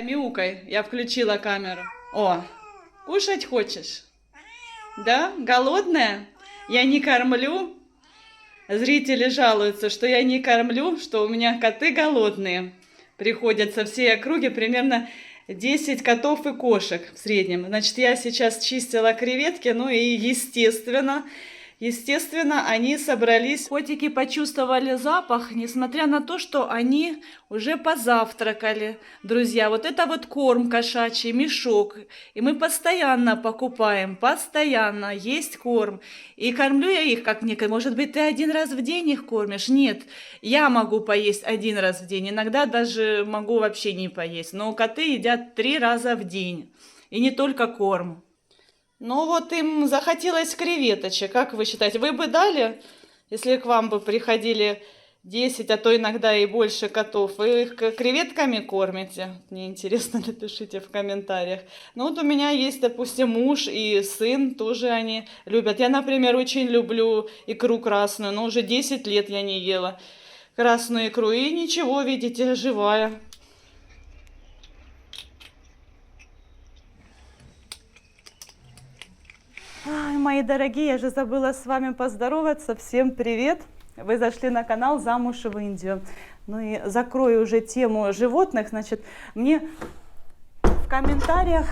Давай, мяукай. Я включила камеру. О, кушать хочешь? Да? Голодная? Я не кормлю? Зрители жалуются, что я не кормлю, что у меня коты голодные. Приходят со всей округи примерно 10 котов и кошек в среднем. Значит, я сейчас чистила креветки, ну и естественно, они собрались. Котики почувствовали запах, несмотря на то, что они уже позавтракали. Друзья, вот это вот корм кошачий, мешок. И мы постоянно покупаем, постоянно есть корм. И кормлю я их как некое. Может быть, ты один раз в день их кормишь? Нет, я могу поесть один раз в день. Иногда даже могу вообще не поесть. Но коты едят 3 раза в день. И не только корм. Ну вот им захотелось креветочек. Как вы считаете, вы бы дали, если к вам бы приходили 10, а то иногда и больше котов? Вы их креветками кормите? Мне интересно, напишите в комментариях. Ну вот у меня есть, допустим, муж и сын, тоже они любят. Я, например, очень люблю икру красную, но уже 10 лет я не ела красную икру. И ничего, видите, живая. Ай, мои дорогие, я же забыла с вами поздороваться. Всем привет! Вы зашли на канал «Замуж в Индию». Ну и закрою уже тему животных. Значит, мне в комментариях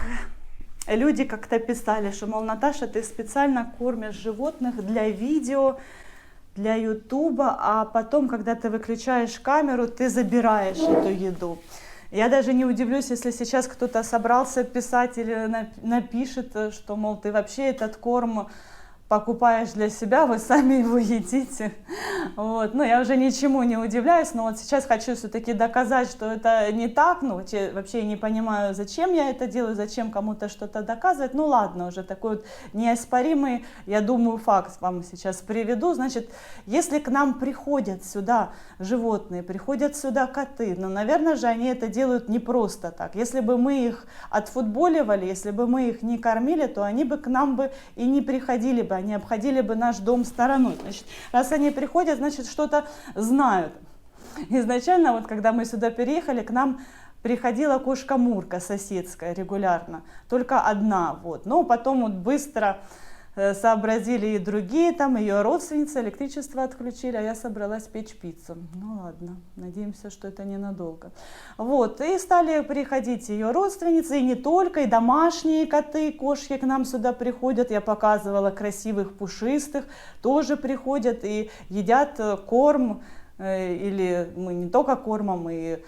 люди как-то писали, что, мол, Наташа, ты специально кормишь животных для видео, для ютуба, а потом, когда ты выключаешь камеру, ты забираешь эту еду. Я даже не удивлюсь, если сейчас кто-то собрался писать или напишет, что, мол, ты вообще этот корм покупаешь для себя, вы сами его едите. Вот. Ну, я уже ничему не удивляюсь, но вот сейчас хочу все-таки доказать, что это не так. Ну, вообще не понимаю, зачем я это делаю, зачем кому-то что-то доказывать. Ну, ладно, уже такой вот неоспоримый, я думаю, факт вам сейчас приведу. Значит, если к нам приходят сюда животные, приходят сюда коты, ну, наверное же, они это делают не просто так. Если бы мы их отфутболивали, если бы мы их не кормили, то они бы к нам бы и не приходили бы, они обходили бы наш дом стороной. Значит, раз они приходят, значит, что-то знают. Изначально, вот когда мы сюда переехали, к нам приходила кошка Мурка соседская регулярно, только одна. Вот. Но потом вот быстро сообразили и другие, там ее родственницы, электричество отключили, а я собралась печь пиццу. Ну ладно, надеемся, что это ненадолго. Вот, и стали приходить ее родственницы, и не только, и домашние коты, кошки к нам сюда приходят. Я показывала красивых, пушистых, тоже приходят и едят корм, или мы не только кормом, и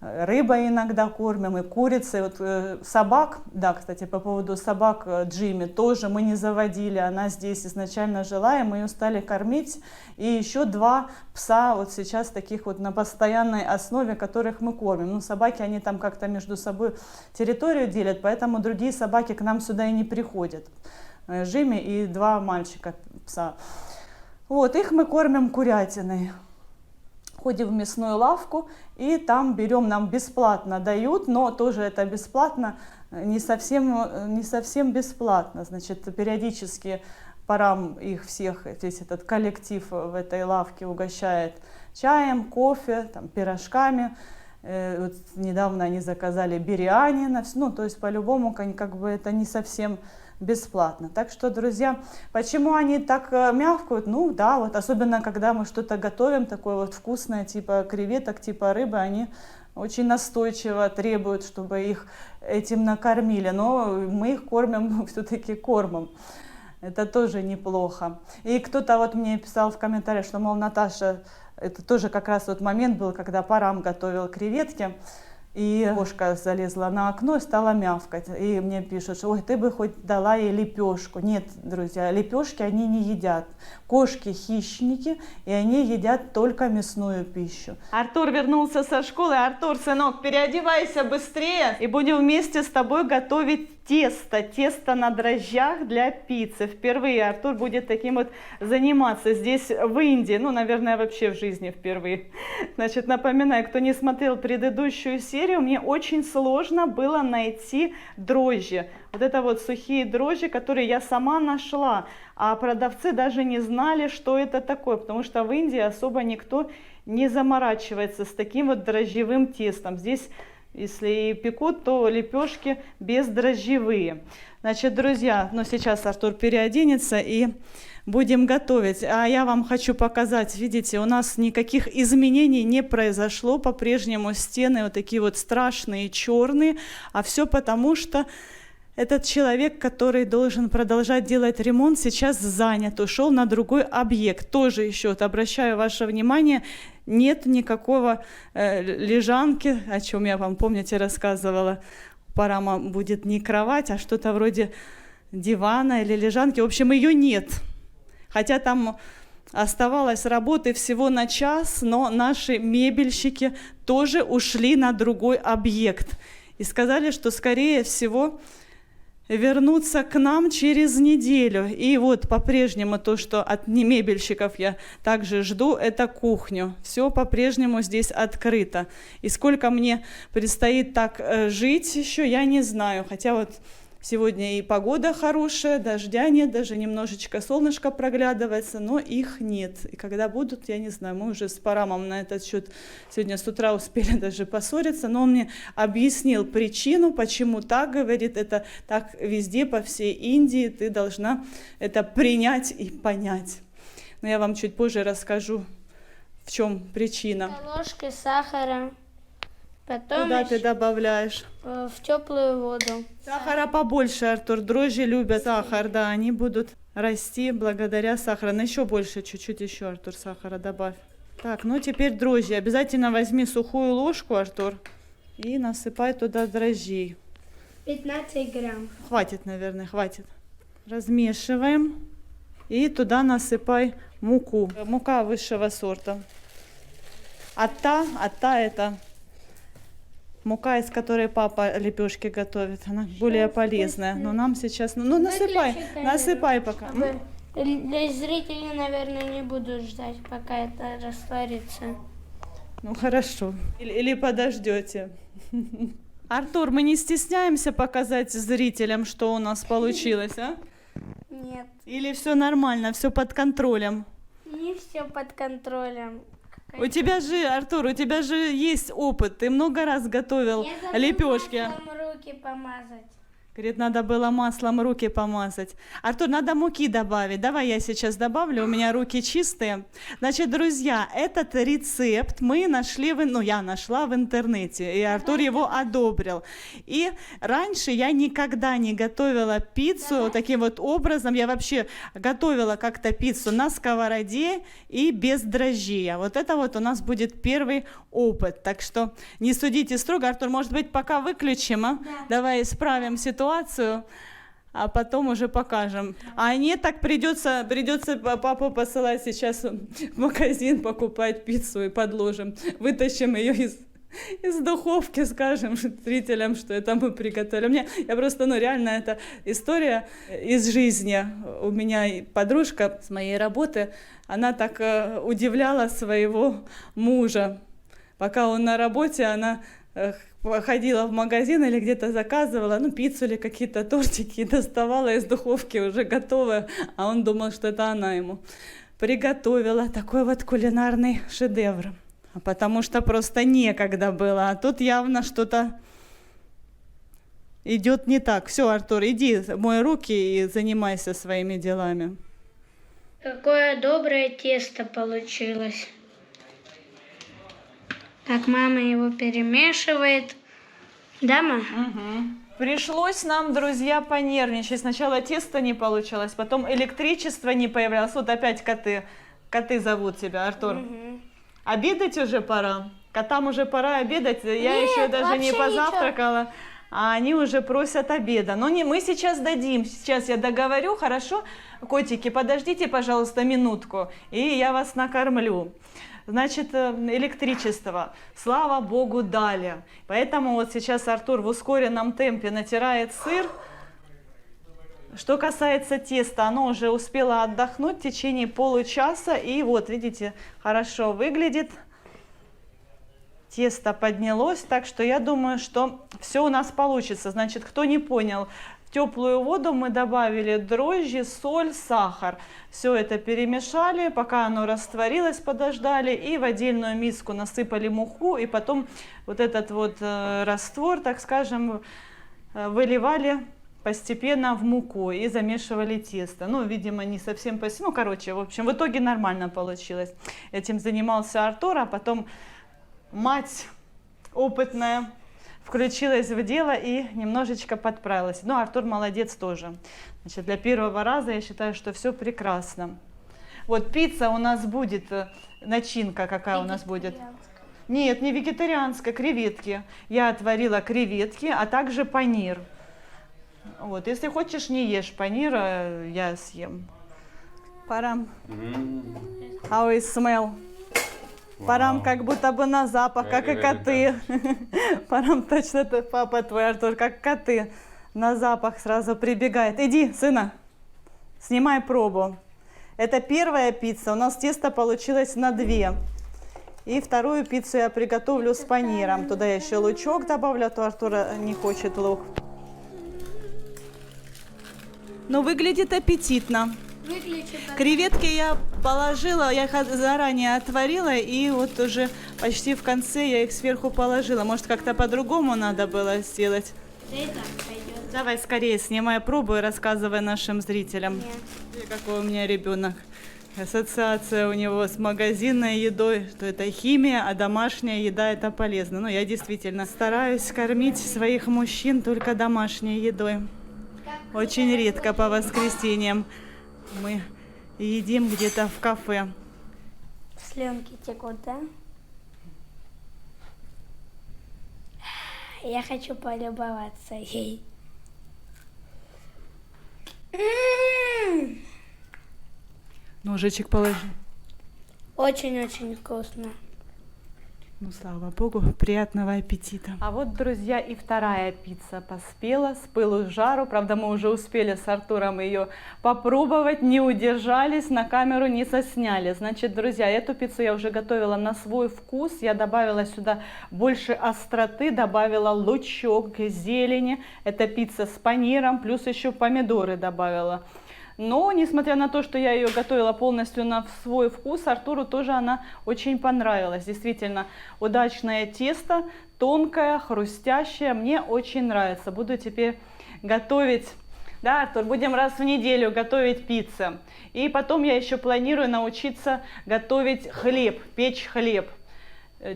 рыбой иногда кормим, и курицей. Вот собак, да, кстати, по поводу собак Джимми тоже мы не заводили, она здесь изначально жила, и мы ее стали кормить. И еще 2 пса вот сейчас таких вот на постоянной основе, которых мы кормим. Ну, собаки, они там как-то между собой территорию делят, поэтому другие собаки к нам сюда и не приходят. Джимми и 2 мальчика пса. Вот, их мы кормим курятиной. Ходим в мясную лавку и там берем, нам бесплатно дают, но тоже это бесплатно, не совсем бесплатно. Значит, периодически парам их всех, весь этот коллектив в этой лавке угощает чаем, кофе, там, пирожками. Вот недавно они заказали биряни, ну, то есть по-любому как бы это не совсем бесплатно. Так что, друзья, почему они так мявкают? Ну да, вот особенно когда мы что-то готовим такое вот вкусное, типа креветок, типа рыбы, они очень настойчиво требуют, чтобы их этим накормили. Но мы их кормим все-таки кормом. Это тоже неплохо. И кто-то вот мне писал в комментариях, что, мол, Наташа, это тоже как раз вот момент был, когда Парам готовил креветки. И кошка залезла на окно и стала мявкать. И мне пишут, ой, ты бы хоть дала ей лепешку. Нет, друзья, лепешки они не едят. Кошки хищники, и они едят только мясную пищу. Артур вернулся со школы. Артур, сынок, переодевайся быстрее, и будем вместе с тобой готовить тесто на дрожжах для пиццы. Впервые Артур будет таким вот заниматься здесь, в Индии. Ну, наверное, вообще в жизни впервые. Значит, напоминаю, кто не смотрел предыдущую серию, мне очень сложно было найти дрожжи. Вот это вот сухие дрожжи, которые я сама нашла. А продавцы даже не знали, что это такое, потому что в Индии особо никто не заморачивается с таким вот дрожжевым тестом. Здесь Если и пекут, то лепешки бездрожжевые. Значит, друзья, ну сейчас Артур переоденется и будем готовить. А я вам хочу показать, видите, у нас никаких изменений не произошло. По-прежнему стены вот такие вот страшные, черные. А все потому, что этот человек, который должен продолжать делать ремонт, сейчас занят, ушел на другой объект. Тоже еще вот обращаю ваше внимание, нет никакого лежанки, о чем я вам, помните, рассказывала. У Парама будет не кровать, а что-то вроде дивана или лежанки. В общем, ее нет. Хотя там оставалось работы всего на час, но наши мебельщики тоже ушли на другой объект. И сказали, что, скорее всего, вернуться к нам через неделю. И вот по-прежнему то, что от мебельщиков я также жду, это кухню. Все по-прежнему здесь открыто. И сколько мне предстоит так жить еще, я не знаю. Хотя вот сегодня и погода хорошая, дождя нет, даже немножечко солнышко проглядывается, но их нет. И когда будут, я не знаю, мы уже с Парамом на этот счет сегодня с утра успели даже поссориться, но он мне объяснил причину, почему так, говорит, это так везде, по всей Индии, ты должна это принять и понять. Но я вам чуть позже расскажу, в чем причина. Ложки сахара. Потом куда ты добавляешь? В теплую воду. Сахара побольше, Артур. Дрожжи любят сахар, да, они будут расти благодаря сахару. Но еще больше, чуть-чуть еще, Артур, сахара добавь. Так, ну теперь дрожжи. Обязательно возьми сухую ложку, Артур, и насыпай туда дрожжей. 15 грамм. Хватит, наверное, хватит. Размешиваем. И туда насыпай муку. Мука высшего сорта. Атта это мука, из которой папа лепешки готовит. Она более полезная. Но нам сейчас... Ну, насыпай пока. Для зрителей, наверное, не буду ждать, пока это растворится. Ну, хорошо. Или подождете. Артур, мы не стесняемся показать зрителям, что у нас получилось, а? Нет. Или все нормально, все под контролем? Не все под контролем. У тебя же, Артур, у тебя же есть опыт. Ты много раз готовил лепешки. Маслом руки помазать. Говорит, надо было маслом руки помазать. Артур, надо муки добавить. Давай я сейчас добавлю, у меня руки чистые. Значит, друзья, этот рецепт мы нашли, я нашла в интернете, и Артур его одобрил. И раньше я никогда не готовила пиццу таким вот образом. Я вообще готовила как-то пиццу на сковороде и без дрожжей. А вот это вот у нас будет первый опыт. Так что не судите строго. Артур, может быть, пока выключим, а? Да. Давай исправим ситуацию, а потом уже покажем. А нет, так придется папу посылать сейчас в магазин покупать пиццу и подложим. Вытащим ее из духовки, скажем зрителям, что это мы приготовили. Я просто, реально, это история из жизни. У меня подружка с моей работы, она так удивляла своего мужа. Пока он на работе, она ходила в магазин или где-то заказывала, пиццу или какие-то тортики, и доставала из духовки уже готовое, а он думал, что это она ему приготовила. Такой вот кулинарный шедевр. Потому что просто некогда было, а тут явно что-то идет не так. Все, Артур, иди, мой руки и занимайся своими делами. Какое доброе тесто получилось. Так, мама его перемешивает. Да, мама? Угу. Пришлось нам, друзья, понервничать. Сначала тесто не получилось, потом электричество не появлялось. Вот опять коты. Коты зовут тебя, Артур. Угу. Обедать уже пора. Котам уже пора обедать. Я еще даже не позавтракала. Ничего. А они уже просят обеда. Но мы сейчас дадим. Сейчас я договорю, хорошо? Котики, подождите, пожалуйста, минутку, и я вас накормлю. Значит, электричество, слава богу, дали. Поэтому вот сейчас Артур в ускоренном темпе натирает сыр. Что касается теста, оно уже успело отдохнуть в течение получаса. И вот, видите, хорошо выглядит. Тесто поднялось, так что я думаю, что все у нас получится. Значит, кто не понял, В теплую воду мы добавили дрожжи, соль, сахар. Все это перемешали, пока оно растворилось, подождали. И в отдельную миску насыпали муку. И потом вот этот вот раствор, так скажем, выливали постепенно в муку и замешивали тесто. Ну, видимо, не совсем ну, короче, в общем, в итоге нормально получилось. Этим занимался Артур, а потом мать опытная включилась в дело и немножечко подправилась. Ну, Артур молодец тоже. Значит, для первого раза я считаю, что все прекрасно. Вот пицца у нас будет, начинка какая у нас будет? Нет, не вегетарианская, креветки. Я отварила креветки, а также панир. Вот, если хочешь, не ешь панир, я съем. Парам. How it smell? Парам как будто бы на запах, как и коты. Парам точно папа твой, Артур, как коты. На запах сразу прибегает. Иди, сына, снимай пробу. Это первая пицца. У нас тесто получилось на 2. И вторую пиццу я приготовлю с паниром. Туда я еще лучок добавлю, а то Артур не хочет лук. Но выглядит аппетитно. Креветки я положила, я их заранее отварила, и вот уже почти в конце я их сверху положила. Может, как-то по-другому надо было сделать? Да и так пойдет. Давай скорее снимай пробу и рассказывай нашим зрителям. Нет. Какой у меня ребенок. Ассоциация у него с магазинной едой, что это химия, а домашняя еда это полезно. Ну, я действительно стараюсь кормить своих мужчин только домашней едой. Очень редко по воскресеньям мы едим где-то в кафе. Слюнки текут, да? Я хочу полюбоваться ей. Ножичек положи. Очень-очень вкусно. Ну, слава богу, приятного аппетита. А вот, друзья, и вторая пицца поспела с пылу с жару. Правда, мы уже успели с Артуром ее попробовать, не удержались, на камеру не сосняли. Значит, друзья, эту пиццу я уже готовила на свой вкус. Я добавила сюда больше остроты, добавила лучок, зелени. Это пицца с паниром, плюс еще помидоры добавила. Но, несмотря на то, что я ее готовила полностью на свой вкус, Артуру тоже она очень понравилась. Действительно, удачное тесто, тонкое, хрустящее, мне очень нравится. Буду теперь готовить, да, Артур, будем раз в неделю готовить пиццу. И потом я еще планирую научиться готовить хлеб, печь хлеб.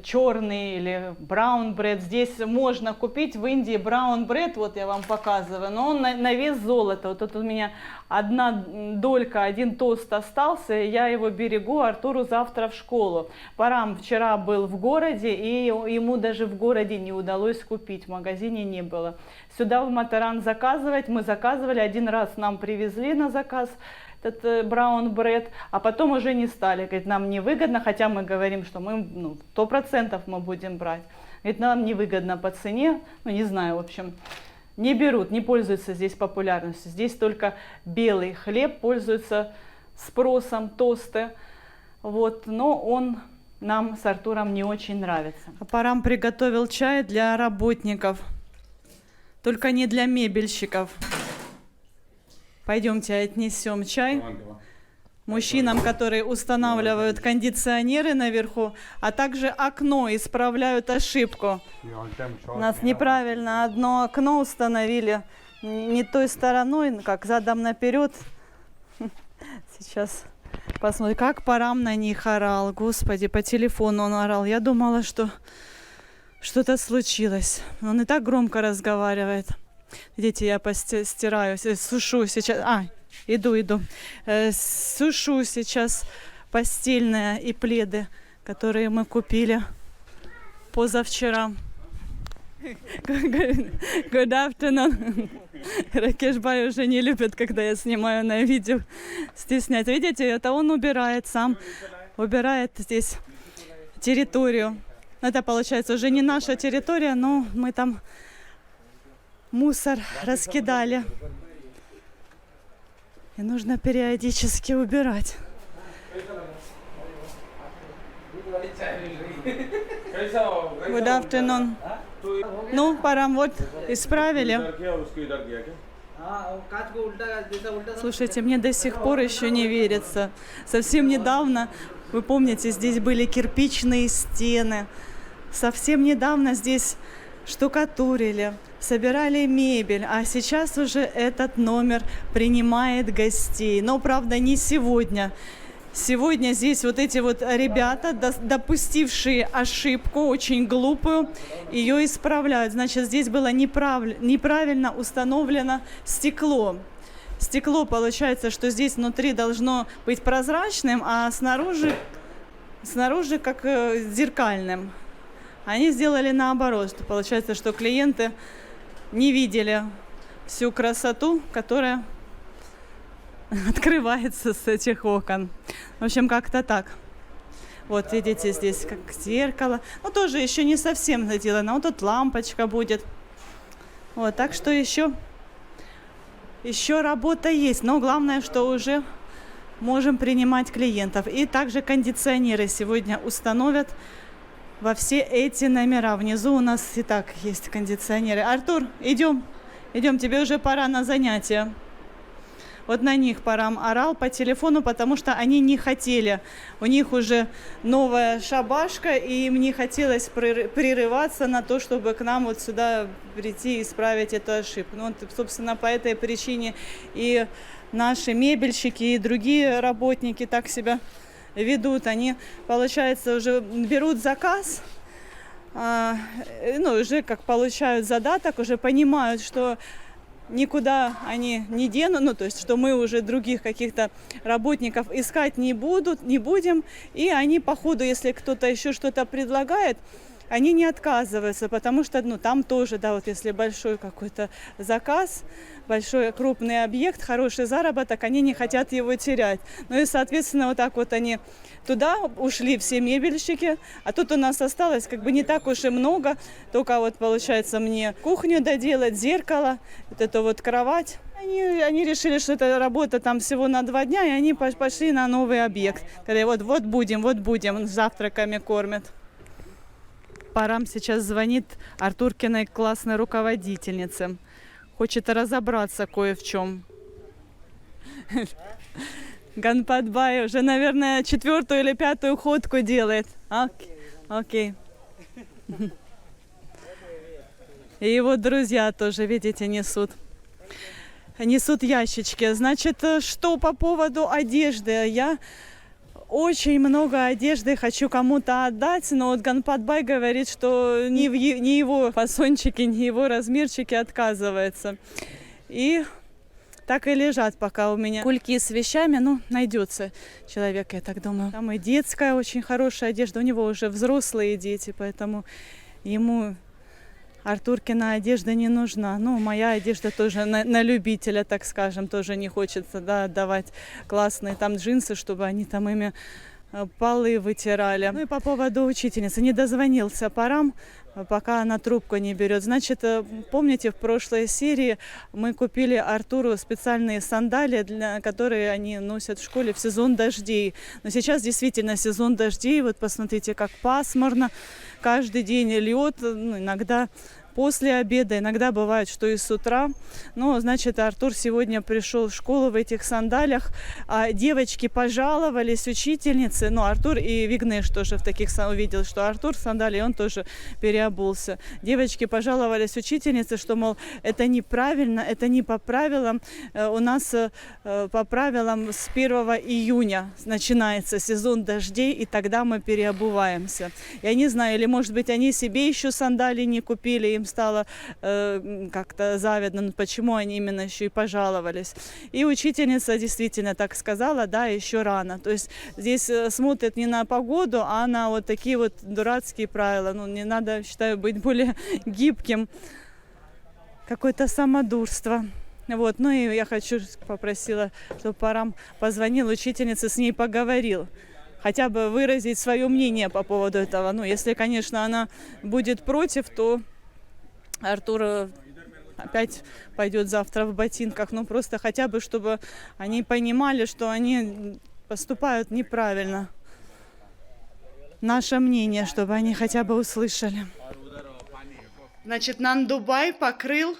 Черный или браун бред. Здесь можно купить в Индии браун бред, вот я вам показываю, но он на вес золота. Вот тут у меня одна долька, один тост остался, я его берегу Артуру завтра в школу. Парам вчера был в городе, и ему даже в городе не удалось купить, в магазине не было. Сюда в Матаран заказывать, мы заказывали, один раз нам привезли на заказ этот браун бред, а потом уже не стали. Говорит, нам невыгодно, хотя мы говорим, что мы 100% мы будем брать. Говорит, нам невыгодно по цене, ну не знаю, в общем, не берут, не пользуются здесь популярностью. Здесь только белый хлеб пользуется спросом, тосты, вот, но он нам с Артуром не очень нравится. Парам приготовил чай для работников, только не для мебельщиков. Пойдемте отнесем чай мужчинам, которые устанавливают кондиционеры наверху, а также окно, исправляют ошибку. У нас неправильно одно окно установили, не той стороной, как задом наперед. Сейчас посмотрим, как Парам на них орал. Господи, по телефону он орал. Я думала, что что-то случилось. Он и так громко разговаривает. Видите, я постираю, сушу сейчас, иду, сушу сейчас постельное и пледы, которые мы купили позавчера. Good afternoon. Ракеш Бай уже не любит, когда я снимаю на видео, стесняется. Видите, это он убирает сам, убирает здесь территорию. Это получается уже не наша территория, но мы там мусор раскидали. И нужно периодически убирать. Good afternoon. Ну, Парам, вот, исправили. Слушайте, мне до сих пор еще не верится. Совсем недавно, вы помните, здесь были кирпичные стены. Совсем недавно здесь штукатурили, собирали мебель, а сейчас уже этот номер принимает гостей. Но, правда, не сегодня. Сегодня здесь вот эти вот ребята, допустившие ошибку, очень глупую, ее исправляют. Значит, здесь было неправильно установлено стекло. Стекло, получается, что здесь внутри должно быть прозрачным, а снаружи как зеркальным. Они сделали наоборот, что получается, что клиенты не видели всю красоту, которая открывается с этих окон. В общем, как-то так. Вот, видите, здесь как зеркало. Ну, тоже еще не совсем заделано. Вот тут лампочка будет. Вот, так что еще работа есть. Но главное, что уже можем принимать клиентов. И также кондиционеры сегодня установят во все эти номера. Внизу у нас и так есть кондиционеры. Артур, идем, тебе уже пора на занятия. Вот на них Парам орал по телефону, потому что они не хотели. У них уже новая шабашка, и им не хотелось прерываться на то, чтобы к нам вот сюда прийти и исправить эту ошибку. Ну, вот, собственно, по этой причине и наши мебельщики, и другие работники так себя ведут. Они, получается, уже берут заказ, уже как получают задаток, уже понимают, что никуда они не денут, то есть, что мы уже других каких-то работников искать не будем, и они по ходу, если кто-то еще что-то предлагает, они не отказываются, потому что, там тоже, вот если большой какой-то заказ, большой крупный объект, хороший заработок, они не хотят его терять. Ну и, соответственно, вот так вот они туда ушли все мебельщики, а тут у нас осталось не так уж и много, только вот получается мне кухню доделать, зеркало, вот эту вот кровать. Они решили, что эта работа там всего на 2 дня, и они пошли на новый объект. Когда вот будем, завтраками кормят. Парам сейчас звонит Артуркиной классной руководительнице. Хочет разобраться кое в чем. Ганпатбай уже, наверное, 4-ю или 5-ю ходку делает. Окей. И его друзья тоже, видите, несут ящички. Значит, что по поводу одежды? Я очень много одежды хочу кому-то отдать, но вот Ганпатбай говорит, что не его фасончики, не его размерчики отказывается. И так и лежат пока у меня кульки с вещами, найдется человек, я так думаю. Там и детская очень хорошая одежда, у него уже взрослые дети, поэтому ему Артуркина одежда не нужна. Моя одежда тоже на любителя, так скажем, тоже не хочется, отдавать классные там джинсы, чтобы они там ими полы вытирали. И по поводу учительницы. Не дозвонился Парам, пока она трубку не берет. Значит, помните, в прошлой серии мы купили Артуру специальные сандалии, которые они носят в школе в сезон дождей. Но сейчас действительно сезон дождей. Вот посмотрите, как пасмурно. Каждый день лед, иногда после обеда, иногда бывает, что и с утра. Значит, Артур сегодня пришел в школу в этих сандалиях, а девочки пожаловались учительнице, Артур и Вигнеш тоже в таких увидел, что Артур в сандалии, он тоже переобулся. Девочки пожаловались учительнице, что, мол, это неправильно, это не по правилам. У нас по правилам с 1 июня начинается сезон дождей, и тогда мы переобуваемся. Я не знаю, или, может быть, они себе еще сандалии не купили, им стало как-то завидно, почему они именно еще и пожаловались. И учительница действительно так сказала, еще рано. То есть здесь смотрят не на погоду, а на вот такие вот дурацкие правила. Не надо, считаю, быть более гибким. Какое-то самодурство. И я попросила, чтобы Парам позвонил учительнице, с ней поговорил. Хотя бы выразить свое мнение по поводу этого. Если, конечно, она будет против, то Артур опять пойдет завтра в ботинках. Просто хотя бы, чтобы они понимали, что они поступают неправильно. Наше мнение, чтобы они хотя бы услышали. Значит, Нандубай покрыл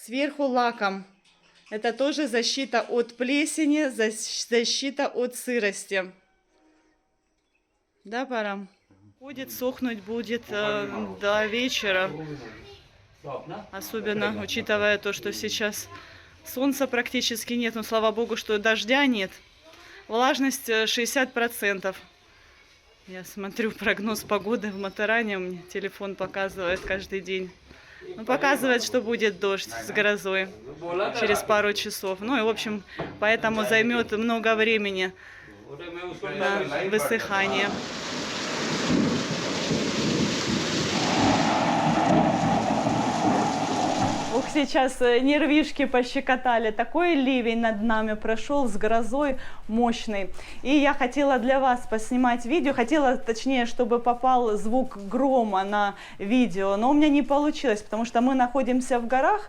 Сверху лаком. Это тоже защита от плесени, защита от сырости. Да, Парам? Будет сохнуть будет до вечера. Особенно учитывая то, что сейчас солнца практически нет. Но слава богу, что дождя нет. Влажность 60%. Я смотрю прогноз погоды в Матаране. Мне телефон показывает каждый день. Ну, показывает, что будет дождь с грозой через пару часов. Ну и, в общем, поэтому займет много времени на высыхание. Ух, сейчас нервишки пощекотали. Такой ливень над нами прошел с грозой мощный. И я хотела для вас поснимать видео. Хотела, точнее, чтобы попал звук грома на видео. Но у меня не получилось, потому что мы находимся в горах.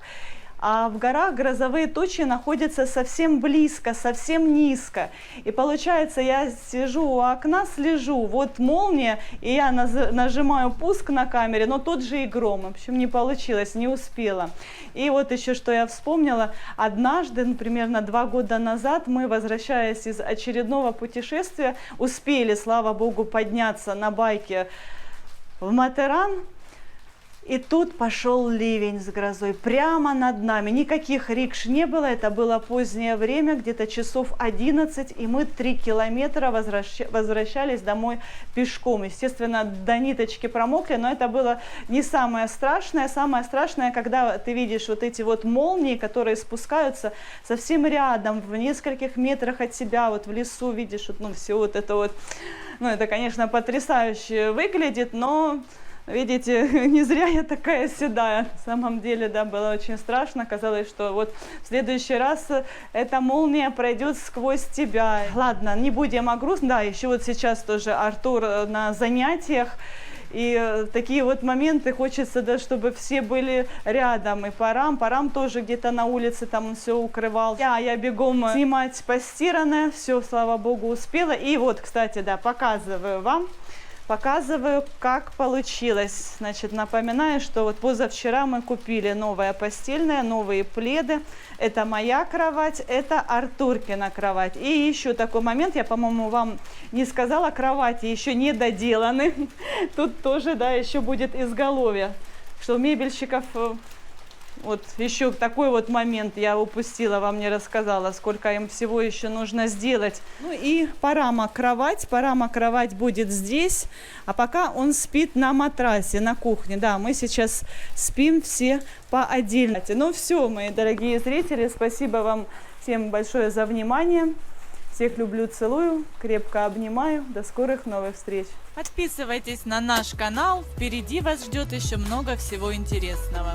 А в горах грозовые тучи находятся совсем близко, совсем низко. И получается, я сижу у окна, слежу, вот молния, и я нажимаю пуск на камере, но тот же и гром. В общем, не получилось, не успела. И вот еще что я вспомнила. Однажды, примерно 2 года назад, мы, возвращаясь из очередного путешествия, успели, слава богу, подняться на байке в Матаран. И тут пошел ливень с грозой прямо над нами. Никаких рикш не было, это было позднее время, где-то часов 11, и мы 3 километра возвращались домой пешком. Естественно, до ниточки промокли, но это было не самое страшное. Самое страшное, когда ты видишь вот эти вот молнии, которые спускаются совсем рядом, в нескольких метрах от тебя, вот в лесу видишь, вот, ну, все вот это вот. Ну, это, конечно, потрясающе выглядит, но... Видите, не зря я такая седая. На самом деле, да, было очень страшно. Казалось, что вот в следующий раз эта молния пройдет сквозь тебя. Ладно, не будем о грустном. Да, еще вот сейчас тоже Артур на занятиях. И такие вот моменты хочется, да, чтобы все были рядом. И Парам тоже где-то на улице, там он все укрывал. Я бегом снимать постиранное. Все, слава богу, успела. И вот, кстати, да, показываю вам. Показываю, как получилось. Значит, напоминаю, что вот позавчера мы купили новое постельное, новые пледы. Это моя кровать, это Артуркина кровать. И еще такой момент, я, по-моему, вам не сказала, кровати еще не доделаны. Тут тоже, да, еще будет изголовье. Что у мебельщиков... Вот еще такой вот момент я упустила, вам не рассказала, сколько им всего еще нужно сделать. Ну и Парама кровать будет здесь, а пока он спит на матрасе, на кухне. Да, мы сейчас спим все по отдельности. Ну все, мои дорогие зрители, спасибо вам всем большое за внимание. Всех люблю, целую, крепко обнимаю. До скорых новых встреч. Подписывайтесь на наш канал, впереди вас ждет еще много всего интересного.